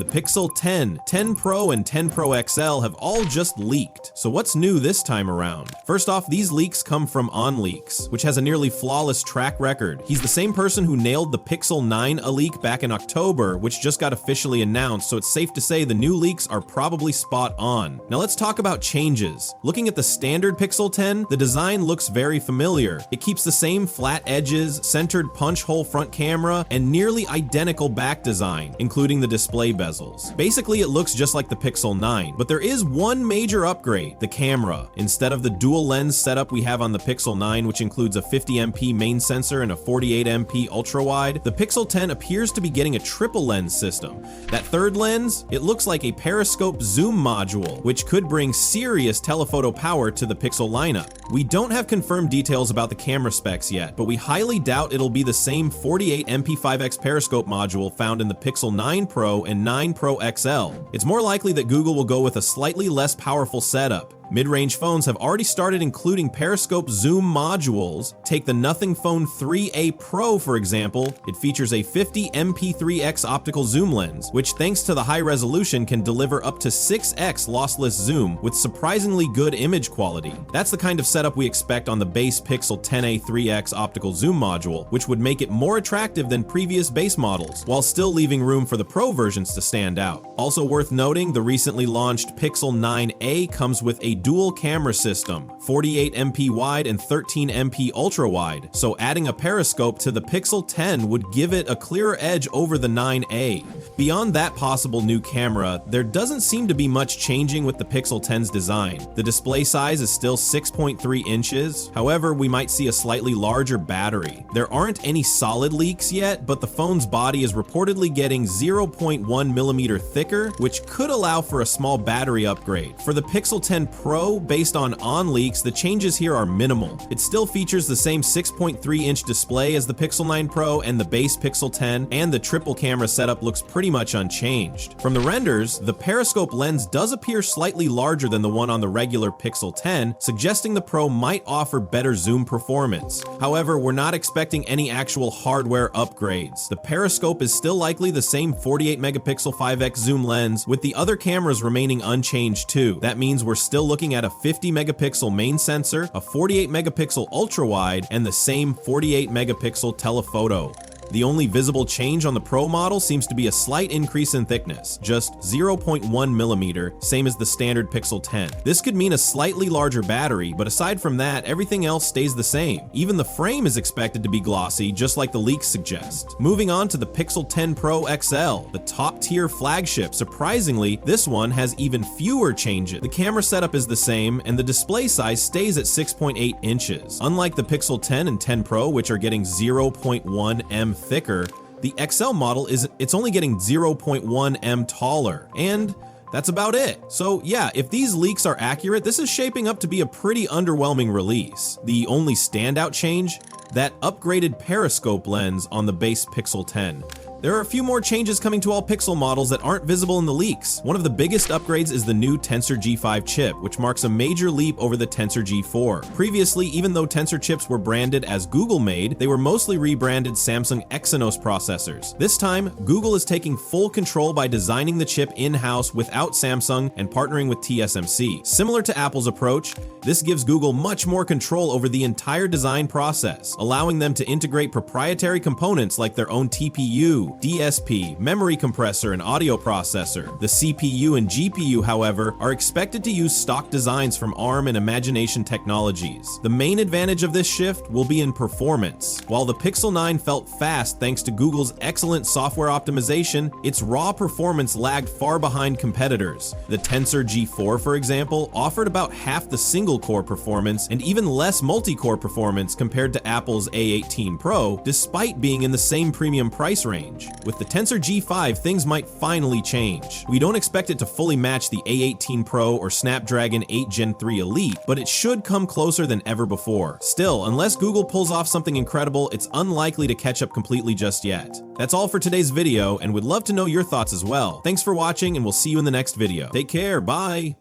The Pixel 10, 10 Pro, and 10 Pro XL have all just leaked. So what's new this time around? First off, these leaks come from OnLeaks, which has a nearly flawless track record. He's the same person who nailed the Pixel 9 a leak back in October, which just got officially announced, so it's safe to say the new leaks are probably spot on. Now let's talk about changes. Looking at the standard Pixel 10, the design looks very familiar. It keeps the same flat edges, centered punch hole front camera, and nearly identical back design, including the display bezels. Basically, it looks just like the Pixel 9, but there is one major upgrade: the camera. Instead of the dual lens setup we have on the Pixel 9, which includes a 50MP main sensor and a 48MP ultra-wide, the Pixel 10 appears to be getting a triple lens system. That third lens, it looks like a periscope zoom module, which could bring serious telephoto power to the Pixel lineup. We don't have confirmed details about the camera specs yet, but we highly doubt it'll be the same 48MP5X periscope module found in the Pixel 9 Pro and 9 Pro XL. It's more likely that Google will go with a slightly less powerful setup. Mid-range phones have already started including periscope zoom modules. Take the Nothing Phone 3A Pro, for example. It features a 50MP3X optical zoom lens, which thanks to the high resolution can deliver up to 6x lossless zoom with surprisingly good image quality. That's the kind of setup we expect on the base Pixel 10a 3X optical zoom module, which would make it more attractive than previous base models, while still leaving room for the Pro versions to stand out. Also worth noting, the recently launched Pixel 9a comes with a dual camera system, 48MP wide and 13MP ultra wide, so adding a periscope to the Pixel 10 would give it a clearer edge over the 9a. Beyond that possible new camera, there doesn't seem to be much changing with the Pixel 10's design. The display size is still 6.3 inches, however, we might see a slightly larger battery. There aren't any solid leaks yet, but the phone's body is reportedly getting 0.1mm thicker, which could allow for a small battery upgrade. For the Pixel 10 Pro, based on OnLeaks, the changes here are minimal. It still features the same 6.3-inch display as the Pixel 9 Pro and the base Pixel 10, and the triple camera setup looks pretty much unchanged. From the renders, the periscope lens does appear slightly larger than the one on the regular Pixel 10, suggesting the Pro might offer better zoom performance. However, we're not expecting any actual hardware upgrades. The periscope is still likely the same 48-megapixel 5x zoom lens, with the other cameras remaining unchanged too. That means we're still looking at a 50-megapixel main sensor, a 48-megapixel ultra-wide, and the same 48-megapixel telephoto. The only visible change on the Pro model seems to be a slight increase in thickness, just 0.1mm, same as the standard Pixel 10. This could mean a slightly larger battery, but aside from that, everything else stays the same. Even the frame is expected to be glossy, just like the leaks suggest. Moving on to the Pixel 10 Pro XL, the top-tier flagship. Surprisingly, this one has even fewer changes. The camera setup is the same, and the display size stays at 6.8 inches. Unlike the Pixel 10 and 10 Pro, which are getting 0.1mm thicker, the XL model it's only getting 0.1mm taller, and that's about it. So yeah, if these leaks are accurate, this is shaping up to be a pretty underwhelming release. The only standout change? That upgraded periscope lens on the base Pixel 10. There are a few more changes coming to all Pixel models that aren't visible in the leaks. One of the biggest upgrades is the new Tensor G5 chip, which marks a major leap over the Tensor G4. Previously, even though Tensor chips were branded as Google-made, they were mostly rebranded Samsung Exynos processors. This time, Google is taking full control by designing the chip in-house without Samsung and partnering with TSMC. Similar to Apple's approach, this gives Google much more control over the entire design process, allowing them to integrate proprietary components like their own TPU, DSP, memory compressor, and audio processor. The CPU and GPU, however, are expected to use stock designs from ARM and Imagination Technologies. The main advantage of this shift will be in performance. While the Pixel 9 felt fast thanks to Google's excellent software optimization, its raw performance lagged far behind competitors. The Tensor G4, for example, offered about half the single-core performance and even less multi-core performance compared to Apple's A18 Pro, despite being in the same premium price range. With the Tensor G5, things might finally change. We don't expect it to fully match the A18 Pro or Snapdragon 8 Gen 3 Elite, but it should come closer than ever before. Still, unless Google pulls off something incredible, it's unlikely to catch up completely just yet. That's all for today's video, and would love to know your thoughts as well. Thanks for watching, and we'll see you in the next video. Take care, bye!